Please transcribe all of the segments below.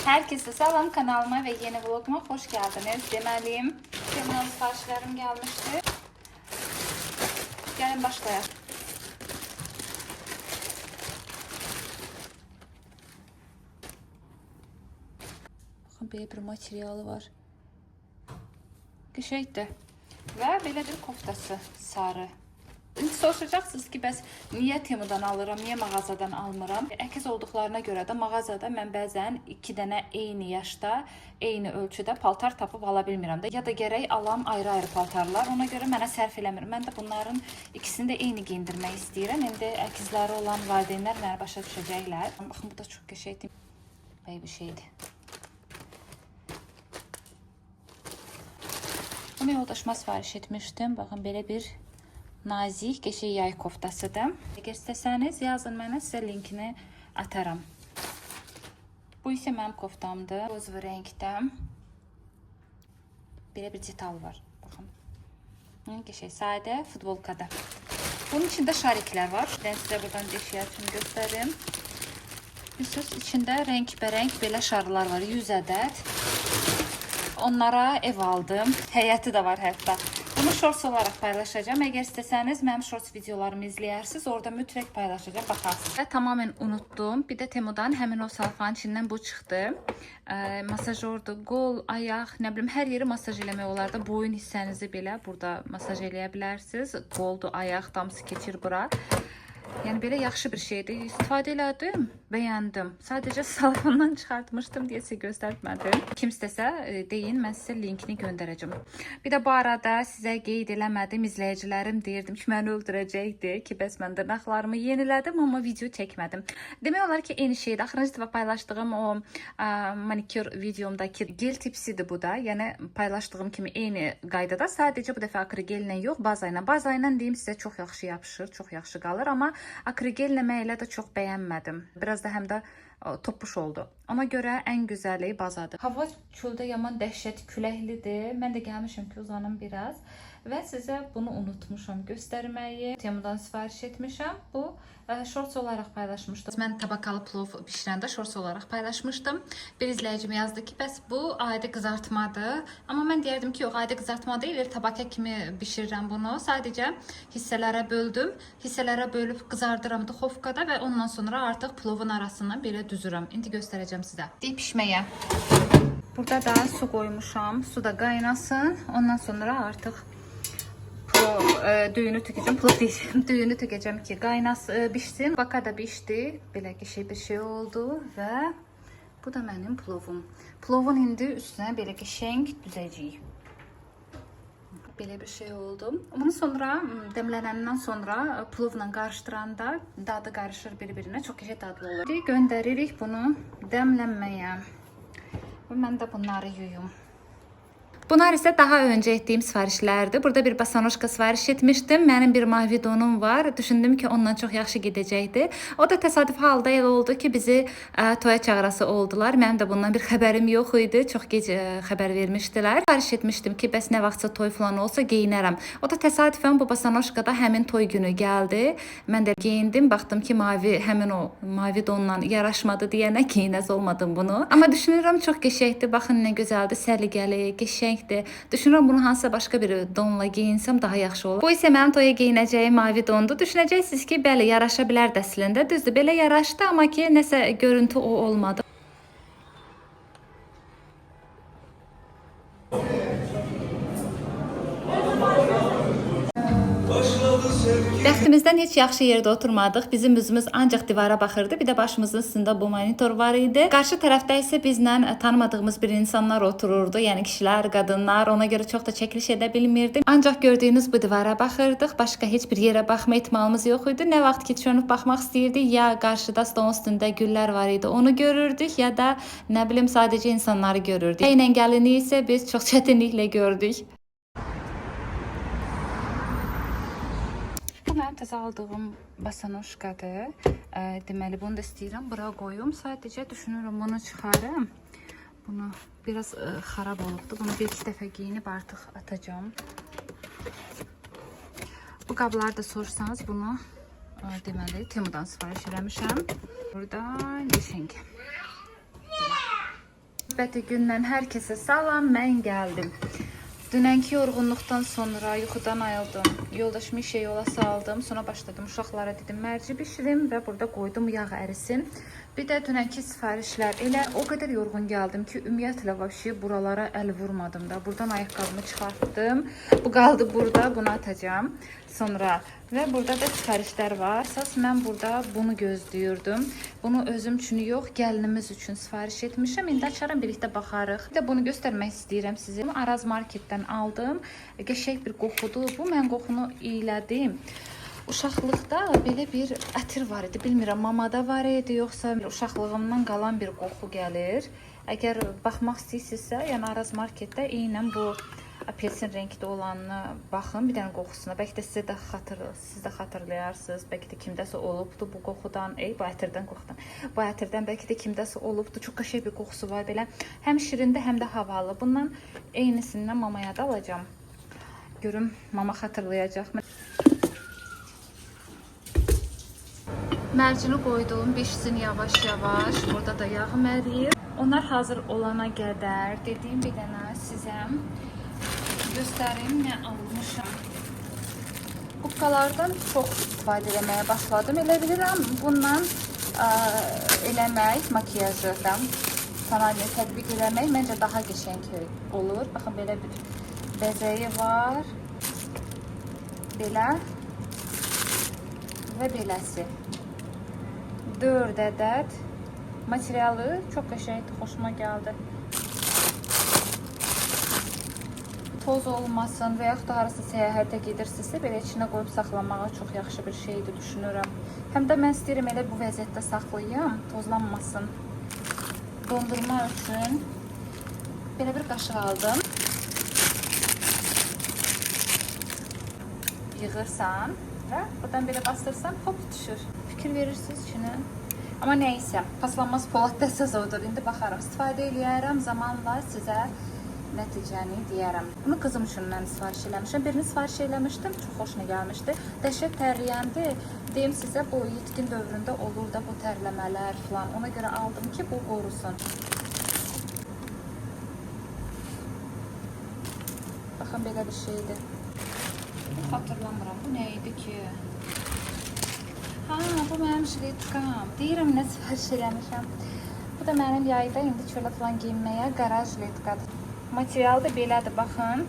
Herkese salam, kanalıma ve yeni vloguma hoş geldiniz. Demeliyim. Temudan siparişlerim gelmişti. Gelin başlayalım. Bakın böyle bir materialı var. Qəşəngdir. Və belə bir koftası sarı. İndi soruşacaqsınız ki, bəs niyə Temudan alıram, niyə mağazadan almıram? Əkiz olduqlarına görə də mağazada mən bəzən 2 dənə eyni yaşda, eyni ölçüdə paltar tapıb ala bilmirəm də. Ya da gərək alam ayrı-ayrı paltarlar. Ona görə mənə sərf eləmir. Mən də bunların ikisini də eyni giyindirmək istəyirəm. İndi əkizləri olan valideynlər mənə başa düşəcəklər. Baxın, bu da çox qəşəngdir. Bəy bir şeydir. Bunu yoldaşıma sifariş etmişdim. Baxın, belə bir nazik, qəşəng yay koftasıdır. Əgər istəsəniz yazın mənə, sizə linkini atarım. Bu isə mənim koftamdır. Rozvu rəngdə. Belə bir detal var. Baxın. Qəşəng sadə futbolkada. Bunun içində şariklər var. Ben sizə buradan deşiyə üçün göstərim. Bilirsiniz, içində rəngbərəng belə şarlar var. 100 ədəd. Onlara ev aldım. Həyəti də var hətta. Bunu shorts olaraq paylaşacağım. Əgər istəsəniz mənim shorts videolarımı izləyirsiniz. Orada mütləq paylaşacağım. Baxarsınız. Və tamamen unutdum. Bir də Temudan həmin o salfanın içindən bu çıxdı. Masajordur. Qol, ayaq, nə bilim, hər yeri masaj eləmək olar da. Boyun hissənizi belə burada masaj eləyə bilərsiniz. Qoldur, ayaq, damısı keçir bura. Yəni belə yaxşı bir şeydir. İstifadə elədim, bəyəndim. Sadəcə salondan çıxartmışdım deyə sizə göstərmədim. Kim istəsə deyin, mən sizə linkini göndərəcəm. Bir də bu arada sizə qeyd eləmədim, izləyicilərim deyirdim ki, məni öldürəcəkdi ki, bəs mən dırnaqlarımı yenilədim, amma video çəkmədim. Demək olar ki, eyni şeydir. Axırıncı dəfə paylaşdığım o manikür videomdakı gel tipsidir bu da. Yəni paylaşdığım kimi eyni qaydada. Sadəcə bu dəfə akrigellə yox, baza ilə. Baza ilə deyim sizə çox yaxşı yapışır, çox yaxşı qalır, amma akrigel ilə də çox bəyənmədim. Biraz da həm də topuş oldu. Ona görə ən gözəli bazadır. Hava çöldə yaman dəhşət küləklidir. Mən də gəlmişəm ki, uzanım biraz. Və sizə bunu unutmuşam göstərməyi. Temudan sifariş etmişəm. Bu shorts olaraq paylaşmışdım. Mən tabakalı plov bişirəndə shorts olaraq paylaşmışdım. Bir izləyicim yazdı ki, bəs bu adi qızartmadır. Amma mən deyərdim ki, yox, adi qızartma deyil, tabaka kimi bişirirəm bunu. Sadəcə hissələrə böldüm. Hissələrə bölüb qızardıram duxovkada və ondan sonra artıq plovun arasından belə düzürəm. İndi göstərəcəm sizə. Deyib pişməyə. Burada da su qoymuşam. Su da qaynasın. Ondan sonra artıq düyünü tökəcəm. Plov deyəcəm. Düyünü tökəcəm ki, bişsin. Baka da bişdi. Belə qəşəng bir şey oldu və bu da mənim plovum. Plovun indi üstünə belə qəşəng düzəcəyik. Belə bir şey oldu. Bunu sonra dəmlənəndən sonra plovla qarışdıranda dadı qarışır bir-birinə. Çox qəşəng dadlı olur. Göndəririk bunu dəmlənməyə. Mən də bunları yuyum. Bunlar isə daha öncə etdiyim sifarişlərdir. Burada bir basanoşka sifariş etmişdim. Mənim bir mavi donum var. Düşündüm ki, ondan çox yaxşı gedəcəkdi. O da təsadüf halda elə oldu ki, bizi toya çağırası oldular. Mənim də bundan bir xəbərim yox idi. Çox gec xəbər vermişdilər. Sifariş etmişdim ki, bəs nə vaxtsa toy falan olsa geyinərəm. O da təsadüfən bu basanoşkada həmin toy günü gəldi. Mən də geyindim. Baxdım ki, həmin o mavi donla yaraşmadı deyənə geyinəz olmadım bunu. Amma düşünürəm çox qəşəngdir. Baxın nə gözəldir, səliqəli, qəşəng. Düşünürəm bunu hansısa başqa bir donla geyinsəm daha yaxşı olur. Bu isə mənim toya geyinəcəyim mavi dondur. Düşünəcəksiniz ki, bəli, yaraşa bilər də əslində. Düzdür, belə yaraşdı, amma ki, nəsə görüntü o olmadı. Bəxtimizdən heç yaxşı yerdə oturmadıq. Bizim üzümüz ancaq divara baxırdı. Bir də başımızın üstündə bu monitor var idi. Qarşı tərəfdə isə bizlə tanımadığımız bir insanlar otururdu. Yəni kişilər, qadınlar. Ona görə çox da çəkiliş edə bilmirdim. Ancaq gördüyünüz bu divara baxırdıq. Başqa heç bir yerə baxma ehtimalımız yox idi. Nə vaxt ki çönüb baxmaq istəyirdik, ya qarşıda stolun üstündə güllər var idi. Onu görürdük, ya da nə bilim sadəcə insanları görürdük. Eynən gəlini isə biz çox çətinliklə gördük. Bu mənim təzə aldığım basanoşkadır. Deməli, bunu da istəyirəm. Bura qoyum. Sadəcə düşünürəm, bunu çıxarım. Bunu biraz xarab olubdu. Bunu bir-iki dəfə geyinib artıq atacağım. Bu qabları da sorsanız bunu deməli Temudan sifariş eləmişəm. Burada qəşəng. Bəti gündən hər kəsə salam, mən gəldim. Dünənki yorğunluqdan sonra yuxudan ayıldım. Yoldaşımı işə yola saldım. Sonra başladım uşaqlara dedim mərci bişirim və burada qoydum yağ ərisin. Bir də dünənki sifarişlər elə o qədər yorğun gəldim ki, ümumiyyətlə vəbşi buralara əl vurmadım da. Buradan ayaqqabımı çıxartdım. Bu qaldı burada, bunu atacağım sonra. Və burada da sifarişlər var. Əsas mən burada bunu gözləyirdim. Bunu özüm üçün yox, gəlinimiz üçün sifariş etmişəm. İndi açarım, birlikdə baxarıq. Bir də bunu göstərmək istəyirəm sizə. Araz marketdən aldım. Qəşəng bir qoxudur. Bu mən qoxunu iylədim. Uşaqlıqda belə bir ətir var idi. Bilmirəm, mamada var idi, yoxsa uşaqlığımdan qalan bir qoxu gəlir. Əgər baxmaq istəyirsinizsə, yəni Araz marketdə eynən bu apelsin rəngdə olanını baxın, bir dənə qoxusuna. Bəlkə də siz də xatırlayarsınız. Bəlkə də kimdəsə olubdu bu qoxudan, bu ətirdən qoxudan. Bu ətirdən bəlkə də kimdəsə olubdu. Çox qəşəng bir qoxusu var belə. Həm şirindir, həm də havalı. Bundan eynisindən mamaya da alacağım. Görüm mama xatırlayacaq. Mərcini qoydum, bişsin yavaş-yavaş. Burada da yağım əriyir. Onlar hazır olana qədər dediyim bir dənə sizə göstərim nə almışam. Qubqalardan çox istifadə eləməyə başladım. Elə bilirəm, bundan eləmək, makiyajdan tonalini tətbiq eləmək məncə daha qəşəng olur. Baxın, belə bir bəzəyi var. Belə və beləsi. 4 ədəd. Materialı çox qəşəngdir, xoşuma gəldi. Toz olmasın və yaxud da harasa səyahətə gedirsinizsə, belə içinə qoyub saxlamağa çox yaxşı bir şeydir, düşünürəm. Həm də mən istəyirəm elə bu vəziyyətdə saxlayayım, tozlanmasın. Dondurma üçün belə bir qaşıq aldım. Yığırsan və buradan belə bastırsan, hop düşür. Fikir verirsiniz içinə. Amma neysə, paslanmaz polad da əsas odur. İndi baxarım, istifadə eləyərəm, zamanla sizə nəticəni deyərəm. Bunu qızım üçün mən sifariş eləmişəm. Birini sifariş eləmişdim, çox xoşuna gəlmişdi. Dəhşət tərləyəndi. Deyim sizə, bu yetkin dövründə olur da bu tərləmələr falan. Ona görə aldım ki, bu qorusun. Baxın, belə bir şeydir. Xatırlamıram, bu nə idi ki? Ha, bu mənim jiletkam. Deyirəm, nə sifariş eləmişəm. Bu da mənim yayda indi çölə falan giyinməyə qaraj jiletkadır. Material da belədir, baxın.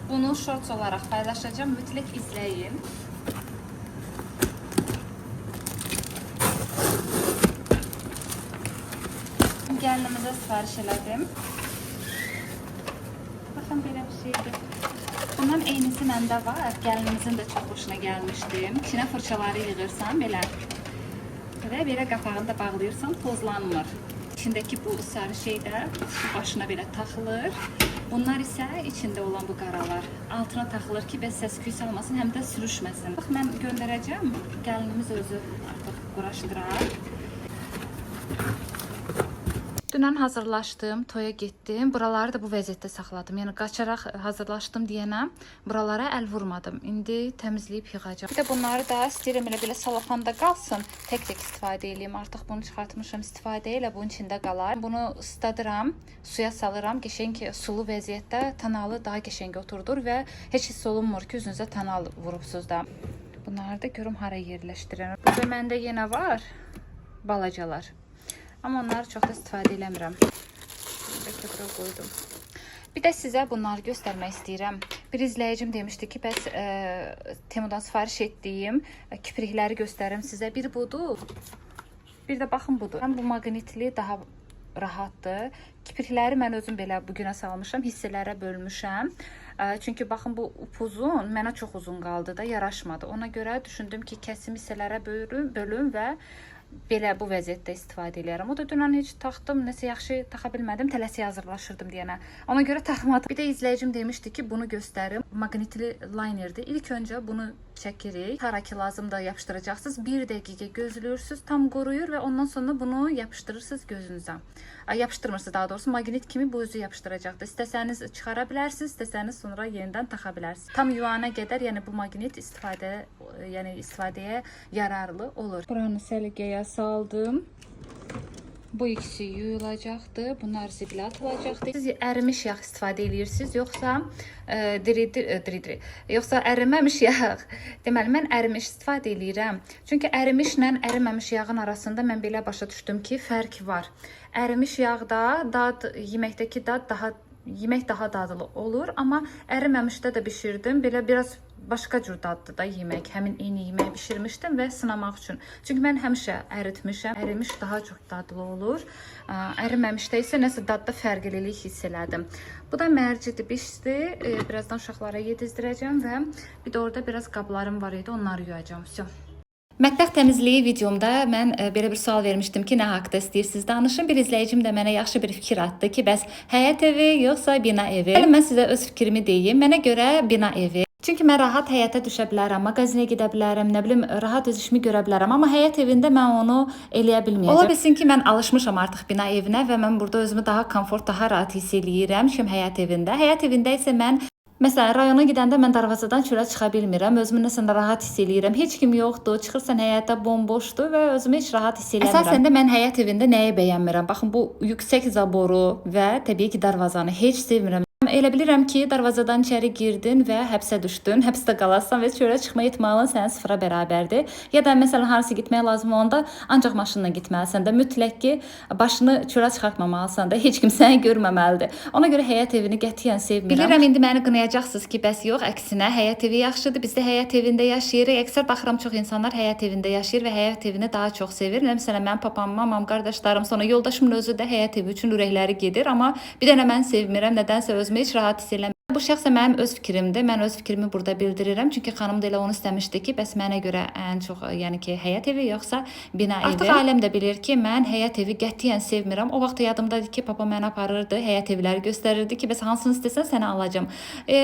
Bunu shorts olaraq paylaşacağım, mütləq izləyin. Gəlinimizə sifariş elədim. Baxın, belə bir şeydir. Bundan eynisi məndə var. Gəlinimizin də çox xoşuna gəlmişdi. İçinə fırçaları yığırsan belə. Və belə qapağını da bağlayırsan, tozlanmır. İçindəki bu sarı şey də başına belə taxılır. Bunlar isə içində olan bu qaralar altına taxılır ki, bəs səs-küy salmasın, həm də sürüşməsin. Bax, mən göndərəcəm. Gəlinimiz özü artıq quraşdırar. Dünən hazırlaşdım, toya getdim. Buraları da bu vəziyyətdə saxladım. Yəni qaçaraq hazırlaşdım deyənə buralara əl vurmadım. İndi təmizləyib yığacağam. Bir də bunları da istəyirəm elə belə salafanda qalsın. Tək-tək istifadə edeyim. Artıq bunu çıxartmışam, istifadə elə bunun içində qalar. Bunu ısladıram, suya salıram. Qəşəng sulu vəziyyətdə tanalı daha qəşəng oturdur və heç hiss olunmur ki, üzünüzə tanal vurubsuz da. Bunları da görüm hara yerləşdirirəm. Burada məndə yenə var balacalar. Amma onları çox da istifadə eləmirəm. Bəlkə bura qoydum. Bir də sizə bunları göstərmək istəyirəm. Bir izləyicim demişdi ki, bəs Temudan sifariş etdiyim kiprikləri göstərim sizə. Bir budur, bir də baxın budur. Bu maqnitli daha rahatdır. Kiprikləri mən özüm belə bugünə salmışam, hissələrə bölmüşəm. Çünki baxın, bu upuzun mənə çox uzun qaldı da, yaraşmadı. Ona görə düşündüm ki, kəsim hissələrə bölüm və belə bu vəziyyətdə istifadə edərəm. O da dünən heç taxdım, nəsə yaxşı taxa bilmədim, tələsik hazırlaşırdım deyənə. Ona görə taxmadım. Bir də izləyicim demişdi ki, bunu göstərim. Maqnitli linerdir. İlk öncə bunu çəkirik. Hara ki lazımda yapışdıracaqsınız. 1 dəqiqə gözləyirsiniz, tam qoruyur və ondan sonra bunu yapışdırırsınız gözünüzə. Yapışdırmırsınız daha doğrusu, maqnit kimi bu özü yapışdıracaqdır. İstəsəniz çıxara bilərsiniz, istəsəniz sonra yenidən taxa bilərsiniz. Tam yuvana qədər, yəni bu maqnit istifadəyə yararlı olur. Buranı səliqəyə saldım. Bu ikisi yuyulacaqdır. Bunlar zibilə atılacaqdır. Siz ərimiş yağ istifadə edirsiniz, yoxsa diri, yoxsa əriməmiş yağ? Deməli, mən ərimiş istifadə edirəm. Çünki ərimişlə əriməmiş yağın arasında mən belə başa düşdüm ki, fərq var. Ərimiş yağda yeməkdəki dad yemək daha dadlı olur, amma əriməmişdə də bişirdim. Belə biraz başqa cür dadlı da yemək. Həmin eyni yeməyi bişirmişdim və sınamaq üçün. Çünki mən həmişə əritmişəm. Ərimiş daha çox dadlı olur. Əriməmişdə isə nəsə dadda fərqlilik hiss elədim. Bu da mərcidir, bişdi. Birazdan uşaqlara yedizdirəcəm və bir də orada biraz qablarım var idi, onları yuyacağım. Mətbəx təmizliyi videomda mən belə bir sual vermişdim ki, nə haqqda istəyirsiniz danışın. Bir izləyicim də mənə yaxşı bir fikir atdı ki, bəs həyət evi yoxsa bina evi? Mən sizə öz fikrimi deyim. Mənə görə bina evi. Çünki mən rahat həyətə düşə bilərəm, mağazinə gedə bilərəm, nə bilim, rahat öz işimi görə bilərəm. Amma həyət evində mən onu eləyə bilməyəcəm. Ola bilsin ki, mən alışmışam artıq bina evinə və mən burada özümü daha komfort, daha rahat hiss eləyirəm ki, həyət evində. Həyət evində isə mən məsələn, rayona gedəndə mən darvazadan çölə çıxa bilmirəm. Özümü nəsə rahat hiss eləyirəm. Heç kim yoxdur. Çıxırsan həyətdə bomboşdur və özümü heç rahat hiss eləmirəm. Əsasən də mən həyət evində nəyi bəyənmirəm? Baxın, bu yüksək zaboru və təbii ki, darvazanı heç sevmirəm. Elə bilirəm ki, darvazadan içəri girdin və həbsə düşdün, həbsdə qalarsan və çölə çıxma ehtimalın sənin sıfıra bərabərdir. Ya da məsələn, harası gitməyə lazım olanda ancaq maşınla gitməlisən də. Mütləq ki, başını çölə çıxartmamalısan da, heç kim səni görməməlidir. Ona görə həyət evini qətiyyən sevmirəm. Bilirəm, indi məni qınayacaqsınız ki, bəs yox, əksinə həyət evi yaxşıdır. Biz də həyət evində yaşayırıq. Əksər baxıram, çox insanlar həyət evində yaşayır və həyət evini daha çox sevir. Məsələn, mənim papam, mamam, qardaşlarım, sonra yoldaşımın özü də həyət evi üçün ürəkləri gedir. Amma bir dənə mən sevmirəm, nədənsə özümü heç rahat hiss eləmirəm. Bu şəxsən mənim öz fikrimdir. Mən öz fikrimi burada bildirirəm. Çünki xanım da elə onu istəmişdi ki, bəs mənə görə ən çox, yəni ki, həyət evi yoxsa bina evi. Artıq ailəm də bilir ki, mən həyət evi qətiyyən sevmirəm. O vaxt yadımdadır ki, papa məni aparırdı, həyət evləri göstərirdi ki, bəs hansını istəsən sənə alacağam.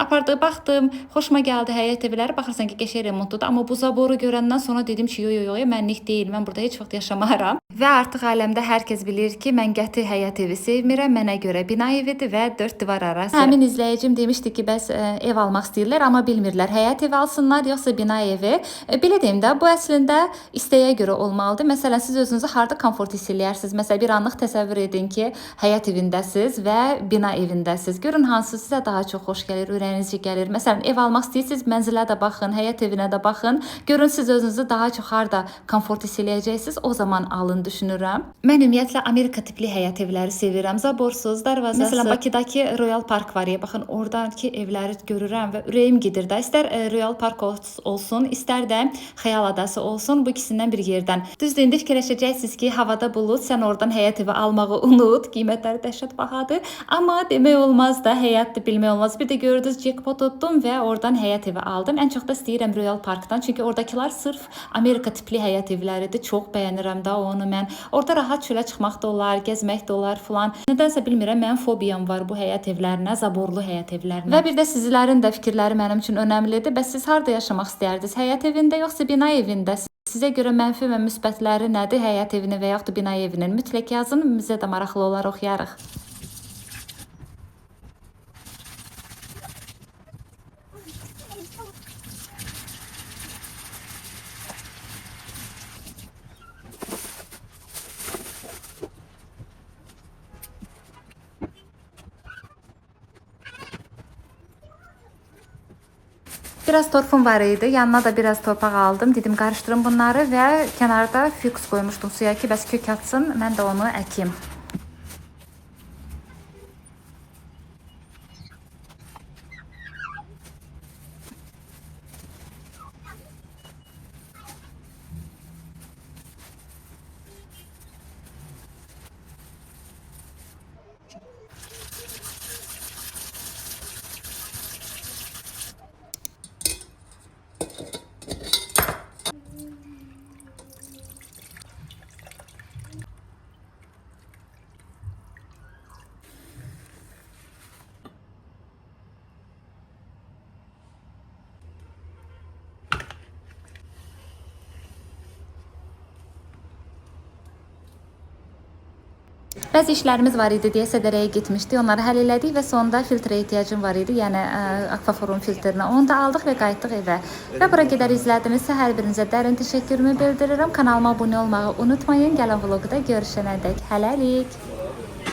Apardı, baxdım, xoşuma gəldi həyət evləri. Baxırsan ki, qəşəng remontludur, amma bu zaboru görəndən sonra dedim ki, yox, mənlik deyil. Mən burada heç vaxt yaşamaram. Və artıq ailəmdə hər kəs bilir ki, mən qəti həyət evi sevmirəm. Mənə görə bina evidir və 4 divar arası. Həmin izləyicim demişdi ki, bəs ev almaq istəyirlər, amma bilmirlər həyət evi alsınlar yoxsa bina evi. Belə deyim də, bu əslində istəyə görə olmalıdır. Məsələn, siz özünüzü harda komfort hiss eləyərsiniz? Məsələn, bir anlıq təsəvvür edin ki, həyət evindəsiz və bina evindəsiz. Görün hansı sizə daha çox xoş gəlir, ürəyinizcə gəlir. Məsələn, ev almaq istəyirsiniz, mənzilə də baxın, həyət evinə də baxın. Görün siz özünüzü daha çox harda komfort hiss eləyəcəksiniz, o zaman alın düşünürəm. Mən ümumiyyətlə Amerika tipli həyət evləri sevirəm. Zaborsuz, darvazası. Məsələn, Bakıdakı Royal Park var ya, baxın oradakı evləri görürəm və ürəyim gedir də. İstər Royal Park olsun, istər də Xəyal adası olsun, bu ikisindən bir yerdən. Düzdür, indi fikirləşəcəksiniz ki, havada bulud, sən oradan həyət evi almağı unut, qiymətləri dəhşət bahadır. Amma demək olmaz da, həyatdır, bilmək olmaz. Bir də gördünüz, jackpot tutdum və oradan həyət evi aldım. Ən çox da istəyirəm Royal Parkdan, çünki oradakılar sırf Amerika tipli həyət evləridir. Çox bəyənirəm də onu mən. Orada rahat çölə çıxmaq da olar, gəzmək də olar filan. Nədənsə bilmirəm, mənim fobiyam var bu həyət evlərinə, zaborlu həyət evlərinə. Və bir də sizlərin də fikirləri mənim üçün önəmlidir. Bəs siz harda yaşamaq istəyirdiniz? Həyət evində yoxsa bina evində? Sizə görə mənfi və müsbətləri nədir həyət evini və yaxud da bina evinin? Mütləq yazın, bizə də maraqlı olar, oxuyarıq. Biraz torfum var idi. Yanına da biraz torpaq aldım. Dedim qarışdırım bunları və kənarda fiks qoymuşdum suya ki, bəs kök atsın, mən də onu əkim. Bəzi işlərimiz var idi deyə Sədərəyə getmişdik. Onları həll elədik və sonunda filtrə ehtiyacım var idi. Yəni akvaforun filtrinə. Onu da aldıq və qayıtdıq evə. Və bura qədər izlədinizsə hər birinizə dərin təşəkkürümü bildirirəm. Kanalıma abunə olmağı unutmayın. Gələn vloqda görüşənədək hələlik.